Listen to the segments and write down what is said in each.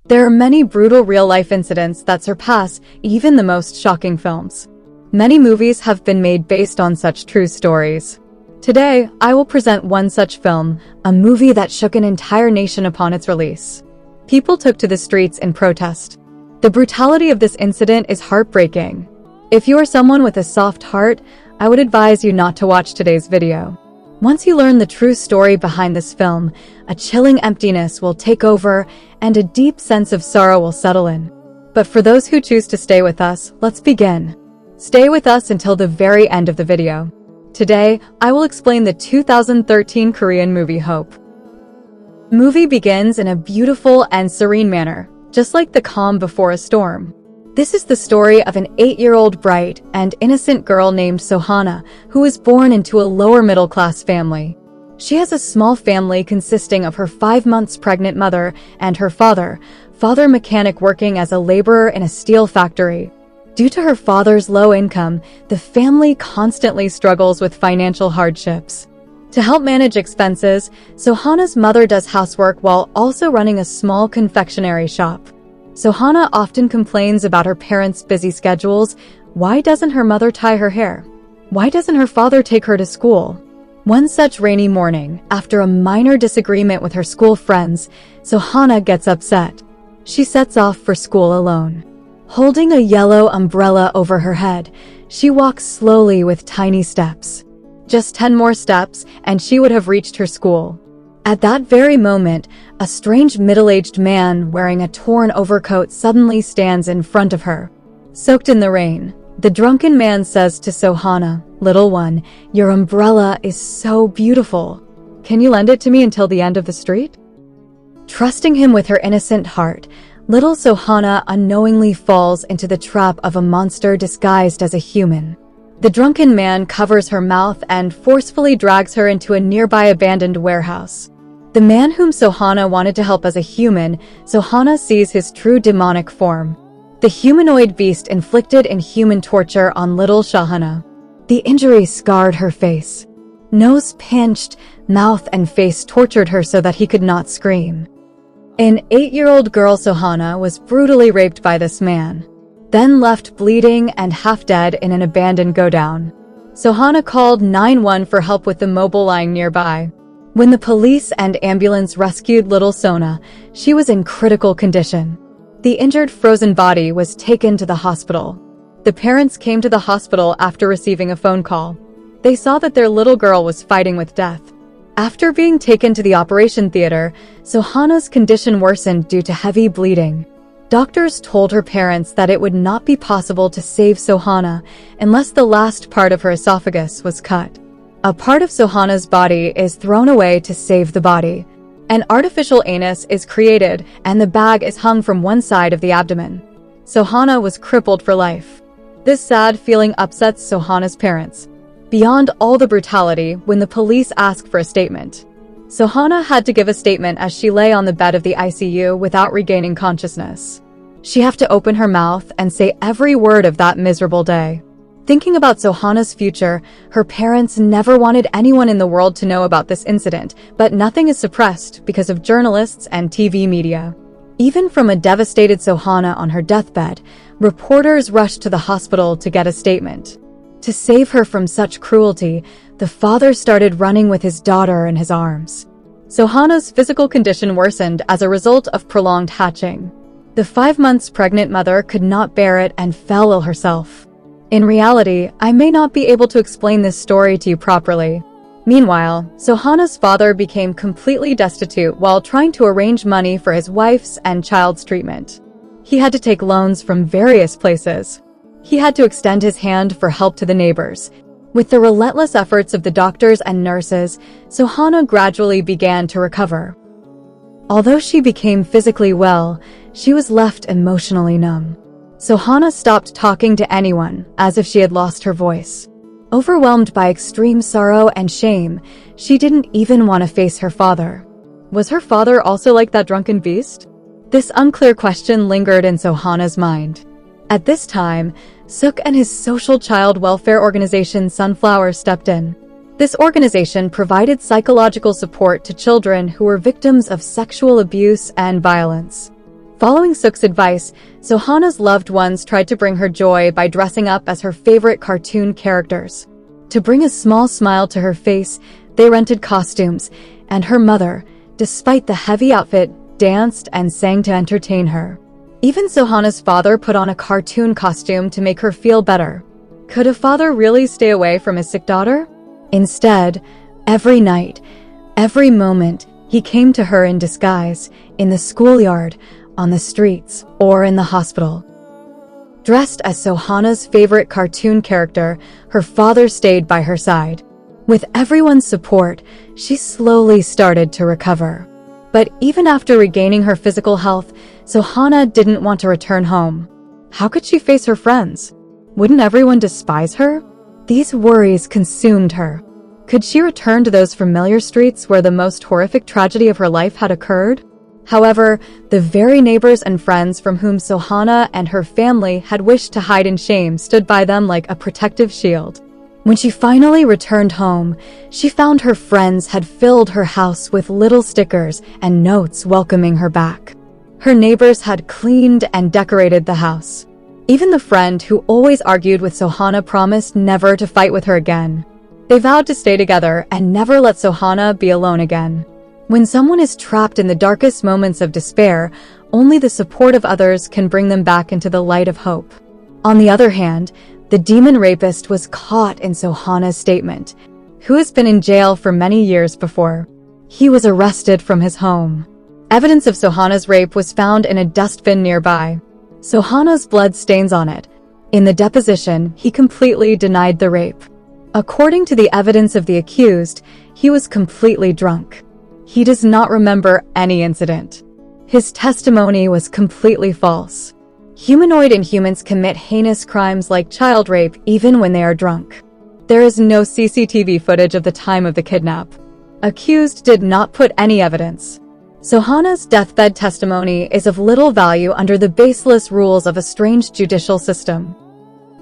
There are many brutal real-life incidents that surpass even the most shocking films. Many movies have been made based on such true stories. Today, I will present one such film, a movie that shook an entire nation upon its release. People took to the streets in protest. The brutality of this incident is heartbreaking. If you are someone with a soft heart, I would advise you not to watch today's video. Once you learn the true story behind this film, a chilling emptiness will take over and a deep sense of sorrow will settle in. But for those who choose to stay with us, let's begin. Stay with us until the very end of the video. Today, I will explain the 2013 Korean movie Hope. The movie begins in a beautiful and serene manner, just like the calm before a storm. This is the story of an 8-year-old bright and innocent girl named So-hana, who was born into a lower middle-class family. She has a small family consisting of her 5 months pregnant mother and her father mechanic working as a laborer in a steel factory. Due to her father's low income, the family constantly struggles with financial hardships. To help manage expenses, So-hana's mother does housework while also running a small confectionery shop. So-hana often complains about her parents' busy schedules. Why doesn't her mother tie her hair? Why doesn't her father take her to school? One such rainy morning, after a minor disagreement with her school friends, So-hana gets upset. She sets off for school alone. Holding a yellow umbrella over her head, she walks slowly with tiny steps. Just 10 more steps, and she would have reached her school. At that very moment, a strange middle-aged man wearing a torn overcoat suddenly stands in front of her. Soaked in the rain, the drunken man says to So-hana, "Little one, your umbrella is so beautiful. Can you lend it to me until the end of the street?" Trusting him with her innocent heart, little So-hana unknowingly falls into the trap of a monster disguised as a human. The drunken man covers her mouth and forcefully drags her into a nearby abandoned warehouse. The man whom So-hana wanted to help as a human, So-hana sees his true demonic form. The humanoid beast inflicted inhuman torture on little So-hana. The injury scarred her face. Nose pinched, mouth and face tortured her so that he could not scream. An 8-year-old girl So-hana was brutally raped by this man, then left bleeding and half dead in an abandoned godown. So-hana called 911 for help with the mobile lying nearby. When the police and ambulance rescued little Sona, she was in critical condition. The injured frozen body was taken to the hospital. The parents came to the hospital after receiving a phone call. They saw that their little girl was fighting with death. After being taken to the operation theater, So-hana's condition worsened due to heavy bleeding. Doctors told her parents that it would not be possible to save So-hana unless the last part of her esophagus was cut. A part of So-hana's body is thrown away to save the body. An artificial anus is created and the bag is hung from one side of the abdomen. So-hana was crippled for life. This sad feeling upsets So-hana's parents. Beyond all the brutality, when the police asked for a statement, So-hana had to give a statement as she lay on the bed of the ICU without regaining consciousness. She had to open her mouth and say every word of that miserable day. Thinking about So-hana's future, her parents never wanted anyone in the world to know about this incident, but nothing is suppressed because of journalists and TV media. Even from a devastated So-hana on her deathbed, reporters rushed to the hospital to get a statement. To save her from such cruelty, the father started running with his daughter in his arms. So-hana's physical condition worsened as a result of prolonged hatching. The 5 months pregnant mother could not bear it and fell ill herself. In reality, I may not be able to explain this story to you properly. Meanwhile, So-hana's father became completely destitute while trying to arrange money for his wife's and child's treatment. He had to take loans from various places. He had to extend his hand for help to the neighbors. With the relentless efforts of the doctors and nurses, So-hana gradually began to recover. Although she became physically well, she was left emotionally numb. So-hana stopped talking to anyone, as if she had lost her voice. Overwhelmed by extreme sorrow and shame, she didn't even want to face her father. Was her father also like that drunken beast? This unclear question lingered in So-hana's mind. At this time, Suk and his social child welfare organization Sunflower stepped in. This organization provided psychological support to children who were victims of sexual abuse and violence. Following Suk's advice, So-hana's loved ones tried to bring her joy by dressing up as her favorite cartoon characters. To bring a small smile to her face, they rented costumes, and her mother, despite the heavy outfit, danced and sang to entertain her. Even So-hana's father put on a cartoon costume to make her feel better. Could a father really stay away from his sick daughter? Instead, every night, every moment, he came to her in disguise, in the schoolyard, on the streets, or in the hospital. Dressed as So-hana's favorite cartoon character, her father stayed by her side. With everyone's support, she slowly started to recover. But even after regaining her physical health, So-hana didn't want to return home. How could she face her friends? Wouldn't everyone despise her? These worries consumed her. Could she return to those familiar streets where the most horrific tragedy of her life had occurred? However, the very neighbors and friends from whom So-hana and her family had wished to hide in shame stood by them like a protective shield. When she finally returned home, she found her friends had filled her house with little stickers and notes welcoming her back. Her neighbors had cleaned and decorated the house. Even the friend who always argued with So-hana promised never to fight with her again. They vowed to stay together and never let So-hana be alone again. When someone is trapped in the darkest moments of despair, only the support of others can bring them back into the light of hope. On the other hand, the demon rapist was caught in So-hana's statement, who has been in jail for many years before. He was arrested from his home. Evidence of So-hana's rape was found in a dustbin nearby. So-hana's blood stains on it. In the deposition, he completely denied the rape. According to the evidence of the accused, he was completely drunk. He does not remember any incident. His testimony was completely false. Humanoid inhumans commit heinous crimes like child rape even when they are drunk. There is no CCTV footage of the time of the kidnap. Accused did not put any evidence. So-hana's deathbed testimony is of little value under the baseless rules of a strange judicial system.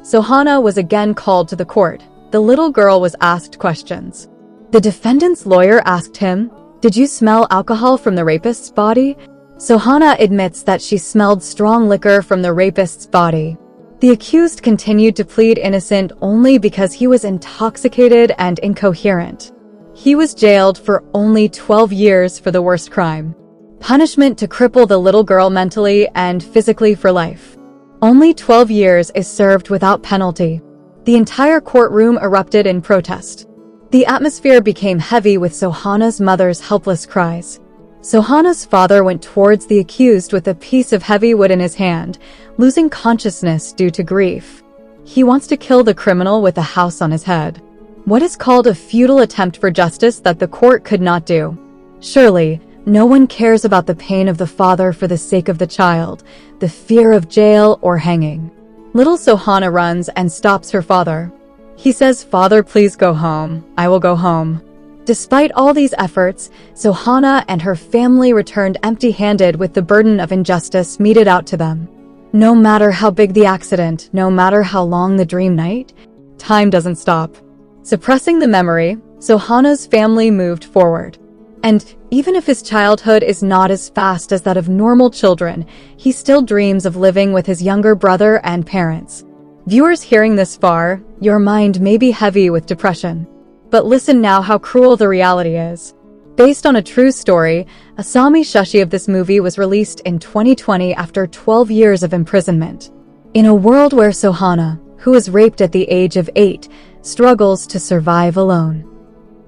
So-hana was again called to the court. The little girl was asked questions. The defendant's lawyer asked him, "Did you smell alcohol from the rapist's body?" So-hana admits that she smelled strong liquor from the rapist's body. The accused continued to plead innocent only because he was intoxicated and incoherent. He was jailed for only 12 years for the worst crime. Punishment to cripple the little girl mentally and physically for life. Only 12 years is served without penalty. The entire courtroom erupted in protest. The atmosphere became heavy with So-hana's mother's helpless cries. So-hana's father went towards the accused with a piece of heavy wood in his hand, losing consciousness due to grief. He wants to kill the criminal with a house on his head. What is called a futile attempt for justice that the court could not do. Surely, no one cares about the pain of the father for the sake of the child, the fear of jail or hanging. Little So-hana runs and stops her father. He says, "Father, please go home. I will go home." Despite all these efforts, So-hana and her family returned empty-handed with the burden of injustice meted out to them. No matter how big the accident, no matter how long the dream night, time doesn't stop. Suppressing the memory, So-hana's family moved forward. And even if his childhood is not as fast as that of normal children, he still dreams of living with his younger brother and parents. Viewers hearing this far, your mind may be heavy with depression. But listen now how cruel the reality is. Based on a true story, Asami Shushi of this movie was released in 2020 after 12 years of imprisonment. In a world where So-hana, who was raped at the age of 8, struggles to survive alone.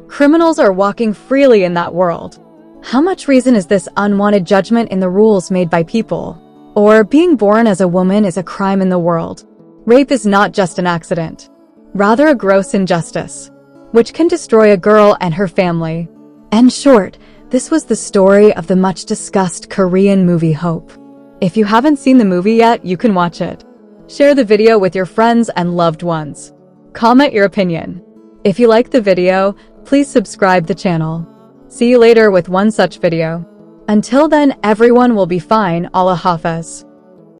Criminals are walking freely in that world. How much reason is this unwanted judgment in the rules made by people? Or being born as a woman is a crime in the world? Rape is not just an accident, rather a gross injustice, which can destroy a girl and her family. In short, this was the story of the much-discussed Korean movie Hope. If you haven't seen the movie yet, you can watch it. Share the video with your friends and loved ones. Comment your opinion. If you like the video, please subscribe the channel. See you later with one such video. Until then, everyone will be fine. Allah Hafiz.